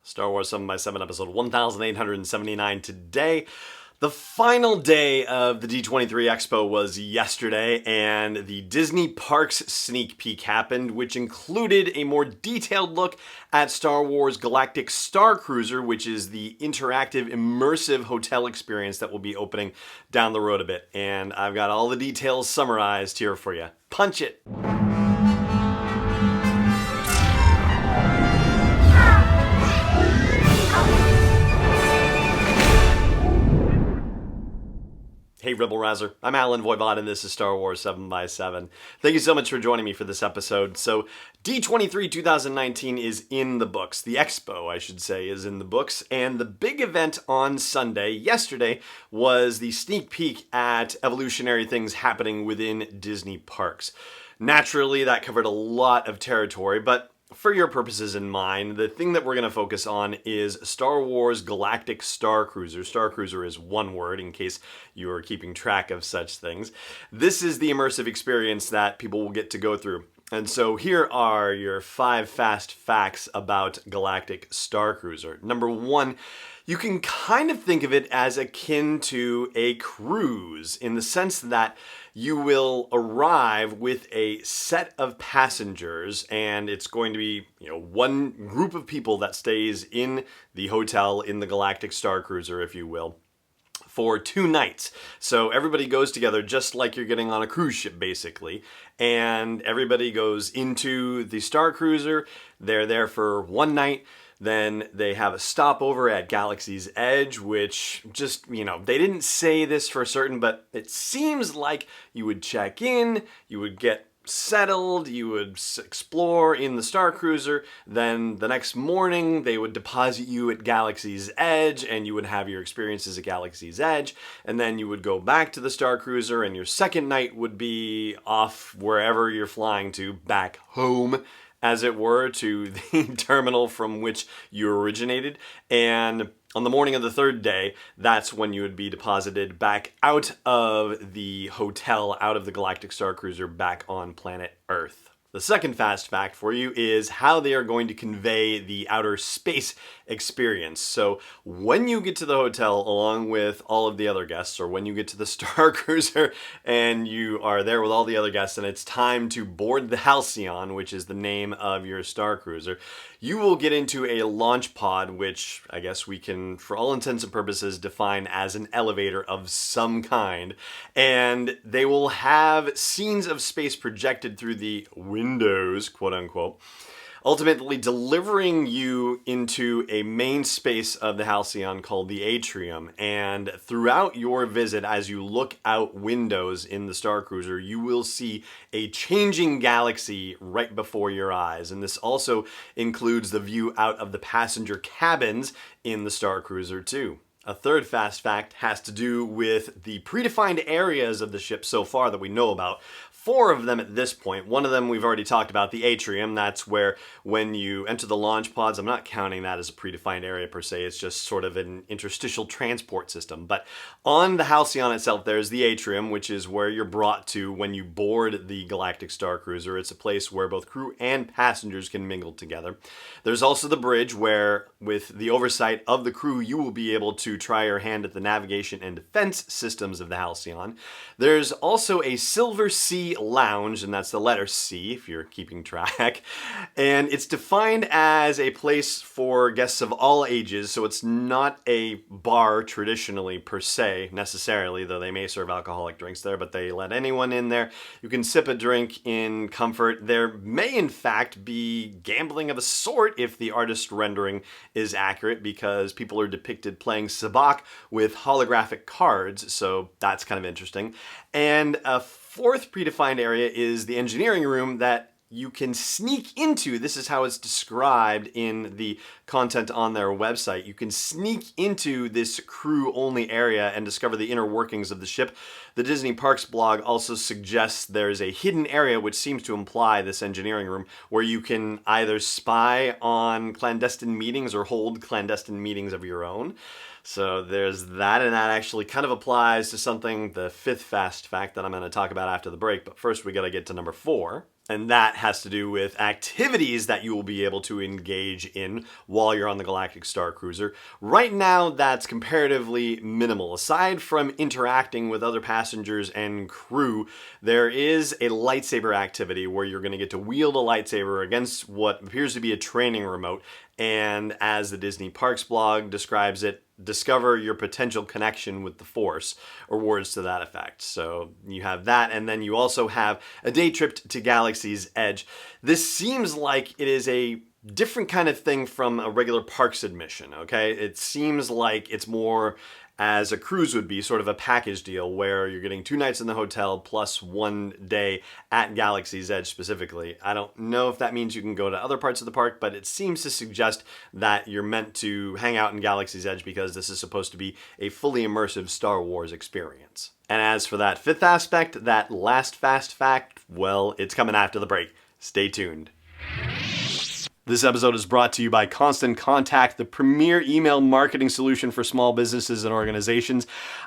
Star Wars 7x7 episode 1879 today. The final day of the D23 Expo was yesterday, and the Disney Parks sneak peek happened, which included a more detailed look at Star Wars Galactic Starcruiser, which is the interactive, immersive hotel experience that will be opening down the road a bit. And I've got all the details summarized here for you. Punch it! Hey Rebel Rouser, I'm Alan Voivod and this is Star Wars 7x7. Thank you so much for joining me for this episode. So D23 2019 is in the books. The Expo, I should say, is in the books. And the big event on Sunday, yesterday, was the sneak peek at evolutionary things happening within Disney parks. Naturally, that covered a lot of territory, but for your purposes in mind, the thing that we're going to focus on is Star Wars Galactic Starcruiser. Starcruiser is one word in case you are keeping track of such things. This is the immersive experience that people will get to go through. And so here are your 5 fast facts about Galactic Starcruiser. Number 1, you can kind of think of it as akin to a cruise in the sense that you will arrive with a set of passengers and it's going to be, one group of people that stays in the hotel in the Galactic Starcruiser, if you will, for 2 nights. So everybody goes together just like you're getting on a cruise ship, basically. And everybody goes into the Starcruiser. They're there for 1 night. Then they have a stopover at Galaxy's Edge, which just, they didn't say this for certain, but it seems like you would check in, you would get settled, you would explore in the Starcruiser, then the next morning they would deposit you at Galaxy's Edge and you would have your experiences at Galaxy's Edge, and then you would go back to the Starcruiser and your second night would be off wherever you're flying to, back home, as it were, to the terminal from which you originated. And on the morning of the 3rd day, that's when you would be deposited back out of the hotel, out of the Galactic Starcruiser, back on planet Earth. The second fast fact for you is how they are going to convey the outer space experience. So when you get to the hotel along with all of the other guests, or when you get to the Starcruiser and you are there with all the other guests and it's time to board the Halcyon, which is the name of your Starcruiser, you will get into a launch pod, which I guess we can, for all intents and purposes, define as an elevator of some kind. And they will have scenes of space projected through the windows, quote unquote, ultimately delivering you into a main space of the Halcyon called the Atrium. And throughout your visit, as you look out windows in the Starcruiser, you will see a changing galaxy right before your eyes. And this also includes the view out of the passenger cabins in the Starcruiser too. A third fast fact has to do with the predefined areas of the ship so far that we know about. 4 of them at this point. One of them we've already talked about, the Atrium. That's where when you enter the launch pods, I'm not counting that as a predefined area per se, it's just sort of an interstitial transport system. But on the Halcyon itself, there's the Atrium, which is where you're brought to when you board the Galactic Starcruiser. It's a place where both crew and passengers can mingle together. There's also the bridge where, with the oversight of the crew, you will be able to try your hand at the navigation and defense systems of the Halcyon. There's also a Silver Sea Lounge, and that's the letter C if you're keeping track, and it's defined as a place for guests of all ages, so it's not a bar traditionally per se necessarily, though they may serve alcoholic drinks there, but they let anyone in there. You can sip a drink in comfort. There may in fact be gambling of a sort if the artist rendering is accurate, because people are depicted playing sabacc with holographic cards, so that's kind of interesting. And a 4th predefined area is the engineering room that you can sneak into. This is how it's described in the content on their website. You can sneak into this crew-only area and discover the inner workings of the ship. The Disney Parks blog also suggests there's a hidden area, which seems to imply this engineering room, where you can either spy on clandestine meetings or hold clandestine meetings of your own. So there's that, and that actually kind of applies to something, the 5th fast fact that I'm going to talk about after the break. But first we got to get to number 4. And that has to do with activities that you will be able to engage in while you're on the Galactic Starcruiser. Right now, that's comparatively minimal. Aside from interacting with other passengers and crew, there is a lightsaber activity where you're going to get to wield a lightsaber against what appears to be a training remote. And as the Disney Parks blog describes it, discover your potential connection with the Force, or words to that effect. So you have that, and then you also have a day trip to Galaxy's Edge. This seems like it is a different kind of thing from a regular parks admission, okay? It seems like it's more as a cruise would be, sort of a package deal where you're getting 2 nights in the hotel plus 1 day at Galaxy's Edge specifically. I don't know if that means you can go to other parts of the park, but it seems to suggest that you're meant to hang out in Galaxy's Edge because this is supposed to be a fully immersive Star Wars experience. And as for that 5th aspect, that last fast fact, well, it's coming after the break. Stay tuned. This episode is brought to you by Constant Contact, the premier email marketing solution for small businesses and organizations.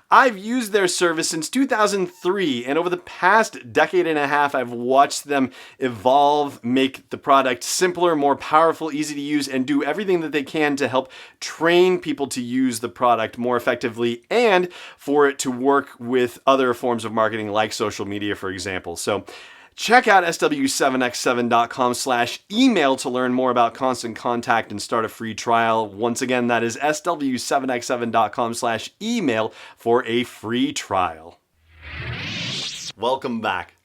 I've used their service since 2003, and over the past decade and a half, I've watched them evolve, make the product simpler, more powerful, easy to use, and do everything that they can to help train people to use the product more effectively and for it to work with other forms of marketing like social media, for example. So check out sw7x7.com/email to learn more about Constant Contact and start a free trial. Once again, that is sw7x7.com/email for a free trial. Welcome back.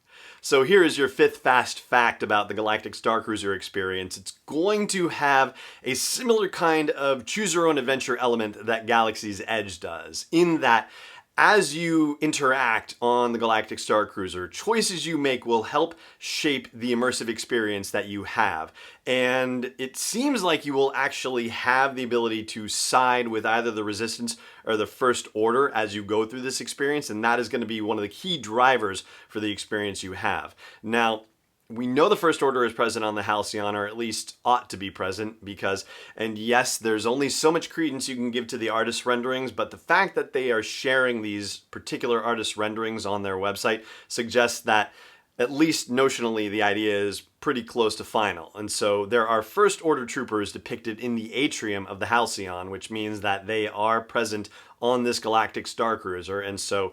So here is your 5th fast fact about the Galactic Starcruiser experience. It's going to have a similar kind of choose your own adventure element that Galaxy's Edge does, in that as you interact on the Galactic Starcruiser, choices you make will help shape the immersive experience that you have. And it seems like you will actually have the ability to side with either the Resistance or the First Order as you go through this experience, and that is going to be one of the key drivers for the experience you have. Now, we know the First Order is present on the Halcyon, or at least ought to be present, because, and yes, there's only so much credence you can give to the artist renderings, but the fact that they are sharing these particular artist renderings on their website suggests that, at least notionally, the idea is pretty close to final. And so there are First Order troopers depicted in the atrium of the Halcyon, which means that they are present on this Galactic Starcruiser, and so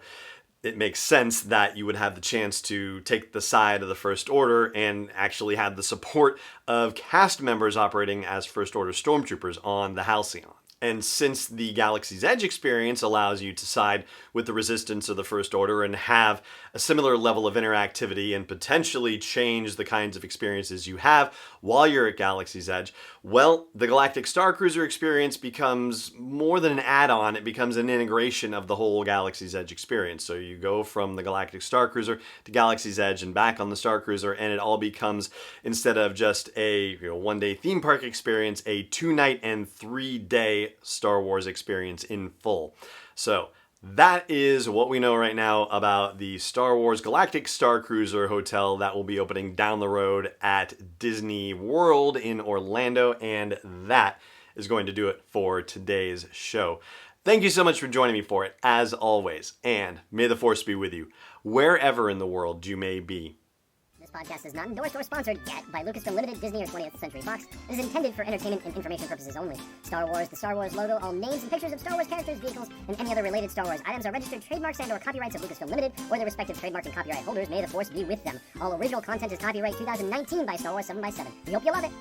it makes sense that you would have the chance to take the side of the First Order and actually have the support of cast members operating as First Order stormtroopers on the Halcyon. And since the Galaxy's Edge experience allows you to side with the Resistance or the First Order and have a similar level of interactivity and potentially change the kinds of experiences you have while you're at Galaxy's Edge, well, the Galactic Starcruiser experience becomes more than an add-on. It becomes an integration of the whole Galaxy's Edge experience. So you go from the Galactic Starcruiser to Galaxy's Edge and back on the Starcruiser, and it all becomes, instead of just a 1-day theme park experience, a 2-night and 3-day Star Wars experience in full. So that is what we know right now about the Star Wars Galactic Starcruiser Hotel that will be opening down the road at Disney World in Orlando, and that is going to do it for today's show. Thank you so much for joining me for it, as always, and may the Force be with you, wherever in the world you may be. This podcast is not endorsed or sponsored yet by Lucasfilm Limited, Disney, or 20th Century Fox. It is intended for entertainment and information purposes only. Star Wars, the Star Wars logo, all names and pictures of Star Wars characters, vehicles, and any other related Star Wars items are registered trademarks and/or copyrights of Lucasfilm Limited or their respective trademark and copyright holders. May the Force be with them. All original content is copyright 2019 by Star Wars 7x7. We hope you love it.